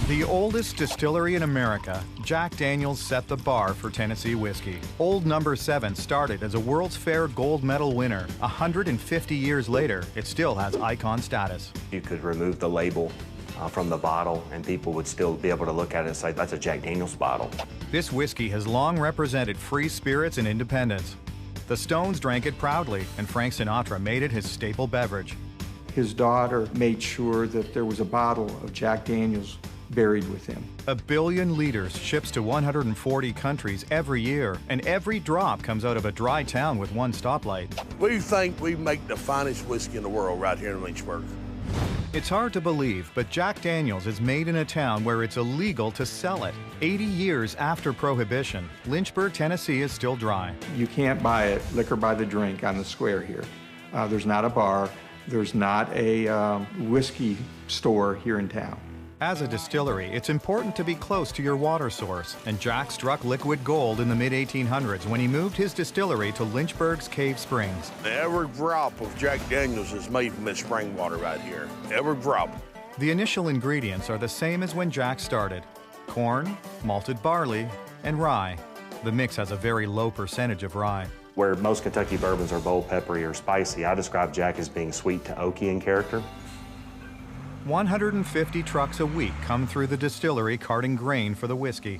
The oldest distillery in America, Jack Daniel's set the bar for Tennessee whiskey. Old Number 7 started as a World's Fair gold medal winner. 150 years later, it still has icon status. You could remove the label from the bottle and people would still be able to look at it and say, that's a Jack Daniel's bottle. This whiskey has long represented free spirits and independence. The Stones drank it proudly, and Frank Sinatra made it his staple beverage. His daughter made sure that there was a bottle of Jack Daniel's buried with him. 1 billion liters ships to 140 countries every year, and every drop comes out of a dry town with one stoplight. We think we make the finest whiskey in the world right here in Lynchburg. It's hard to believe, but Jack Daniel's is made in a town where it's illegal to sell it. 80 years after Prohibition, Lynchburg, Tennessee is still dry. You can't buy it liquor by the drink on the square here. There's not a bar. There's not a whiskey store here in town. As a distillery, it's important to be close to your water source, and Jack struck liquid gold in the mid-1800s when he moved his distillery to Lynchburg's Cave Springs. Every drop of Jack Daniel's is made from this spring water right here. Every drop. The initial ingredients are the same as when Jack started: corn, malted barley, and rye. The mix has a very low percentage of rye. Where most Kentucky bourbons are bold, peppery, or spicy, I describe Jack as being sweet to oaky in character. 150 trucks a week come through the distillery carting grain for the whiskey.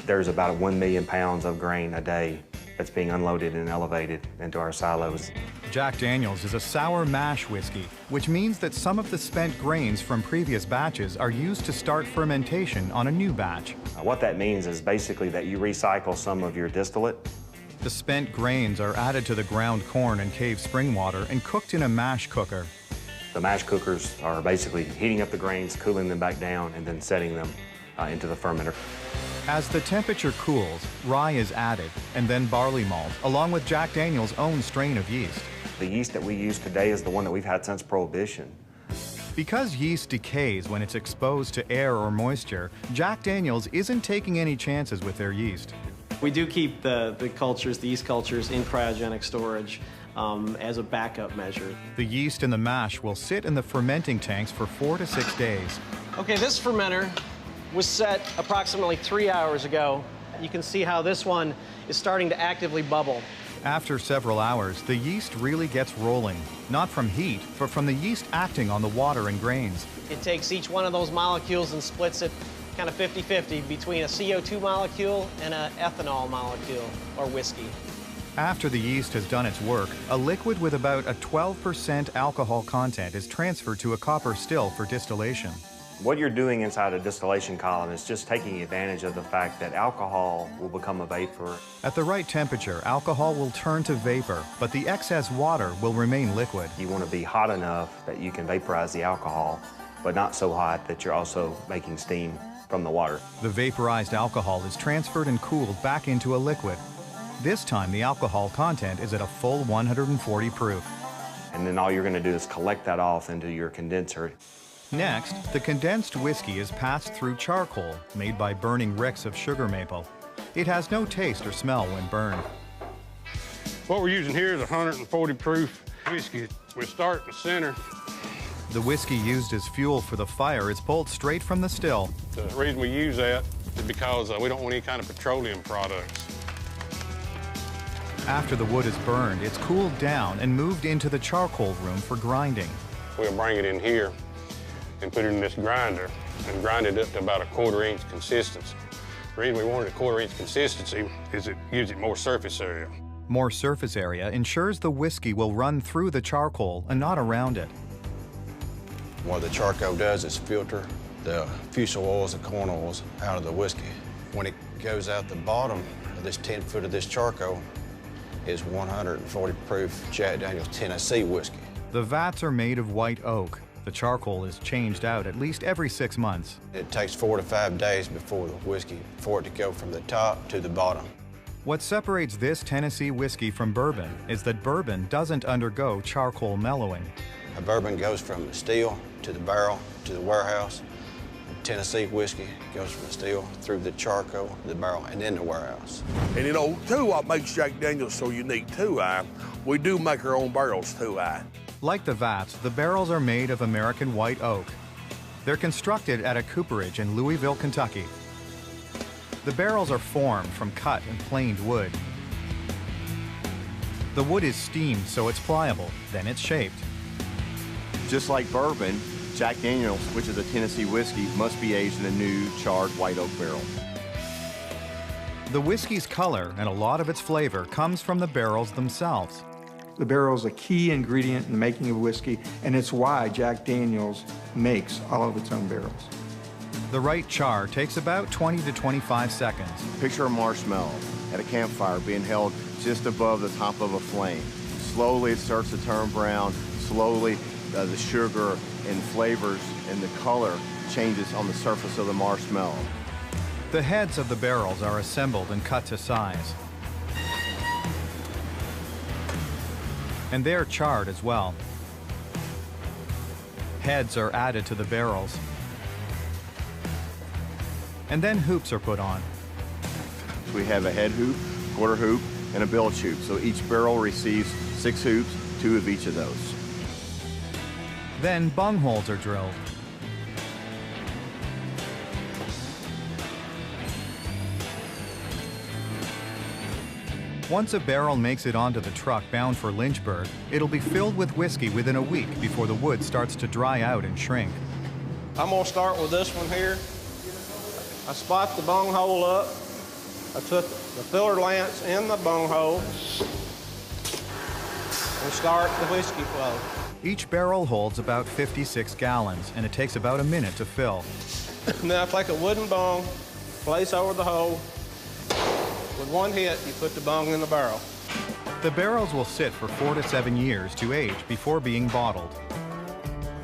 There's about 1 million pounds of grain a day that's being unloaded and elevated into our silos. Jack Daniel's is a sour mash whiskey, which means that some of the spent grains from previous batches are used to start fermentation on a new batch. What that means is basically that you recycle some of your distillate. The spent grains are added to the ground corn and cave spring water and cooked in a mash cooker. The mash cookers are basically heating up the grains, cooling them back down, and then setting them into the fermenter. As the temperature cools, rye is added, and then barley malt, along with Jack Daniel's own strain of yeast. The yeast that we use today is the one that we've had since Prohibition. Because yeast decays when it's exposed to air or moisture, Jack Daniel's isn't taking any chances with their yeast. We do keep the yeast cultures, in cryogenic storage as a backup measure. The yeast in the mash will sit in the fermenting tanks for 4 to 6 days. Okay, this fermenter was set approximately 3 hours ago. You can see how this one is starting to actively bubble. After several hours, the yeast really gets rolling, not from heat, but from the yeast acting on the water and grains. It takes each one of those molecules and splits it kind of 50-50 between a CO2 molecule and an ethanol molecule, or whiskey. After the yeast has done its work, a liquid with about a 12% alcohol content is transferred to a copper still for distillation. What you're doing inside a distillation column is just taking advantage of the fact that alcohol will become a vapor. At the right temperature, alcohol will turn to vapor, but the excess water will remain liquid. You want to be hot enough that you can vaporize the alcohol, but not so hot that you're also making steam from the water. The vaporized alcohol is transferred and cooled back into a liquid. This time, the alcohol content is at a full 140 proof. And then all you're going to do is collect that off into your condenser. Next, the condensed whiskey is passed through charcoal, made by burning ricks of sugar maple. It has no taste or smell when burned. What we're using here is 140 proof whiskey. We start in the center. The whiskey used as fuel for the fire is pulled straight from the still. The reason we use that is because we don't want any kind of petroleum products. After the wood is burned, it's cooled down and moved into the charcoal room for grinding. We'll bring it in here and put it in this grinder and grind it up to about a 1/4 inch consistency. The reason we wanted a 1/4 inch consistency is it gives it more surface area. More surface area ensures the whiskey will run through the charcoal and not around it. What the charcoal does is filter the fusel oils and corn oils out of the whiskey. When it goes out the bottom of this 10 foot of this charcoal is 140 proof Jack Daniel's Tennessee whiskey. The vats are made of white oak. The charcoal is changed out at least every 6 months. It takes 4 to 5 days before the whiskey for it to go from the top to the bottom. What separates this Tennessee whiskey from bourbon is that bourbon doesn't undergo charcoal mellowing. A bourbon goes from the still to the barrel to the warehouse. Tennessee whiskey goes from the still through the charcoal, the barrel, and then the warehouse. And you know, too, what makes Jack Daniel's so unique too, we do make our own barrels too, Like the vats, the barrels are made of American white oak. They're constructed at a cooperage in Louisville, Kentucky. The barrels are formed from cut and planed wood. The wood is steamed so it's pliable, then it's shaped. Just like bourbon, Jack Daniel's, which is a Tennessee whiskey, must be aged in a new charred white oak barrel. The whiskey's color and a lot of its flavor comes from the barrels themselves. The barrel is a key ingredient in the making of whiskey, and it's why Jack Daniel's makes all of its own barrels. The right char takes about 20 to 25 seconds. Picture a marshmallow at a campfire being held just above the top of a flame. Slowly it starts to turn brown. Slowly the sugar and flavors and the color changes on the surface of the marshmallow. The heads of the barrels are assembled and cut to size. And they're charred as well. Heads are added to the barrels. And then hoops are put on. We have a head hoop, quarter hoop, and a bilge hoop. So each barrel receives 6 hoops, 2 of each of those. Then bung holes are drilled. Once a barrel makes it onto the truck bound for Lynchburg, it'll be filled with whiskey within a week before the wood starts to dry out and shrink. I'm gonna start with this one here. I spot the bung hole up. I took the filler lance in the bung hole and start the whiskey flow. Each barrel holds about 56 gallons, and it takes about a minute to fill. Now I take a wooden bung, place over the hole. With one hit, you put the bung in the barrel. The barrels will sit for 4 to 7 years to age before being bottled.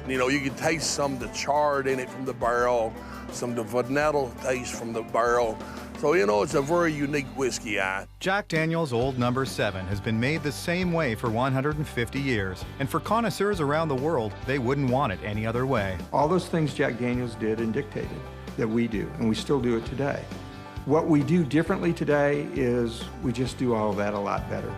You know, you can taste some of the charred in it from the barrel, some of the vanilla taste from the barrel. So, you know, it's a very unique whiskey. Jack Daniel's Old No. 7 has been made the same way for 150 years. And for connoisseurs around the world, they wouldn't want it any other way. All those things Jack Daniel's did and dictated that we do, and we still do it today. What we do differently today is we just do all of that a lot better.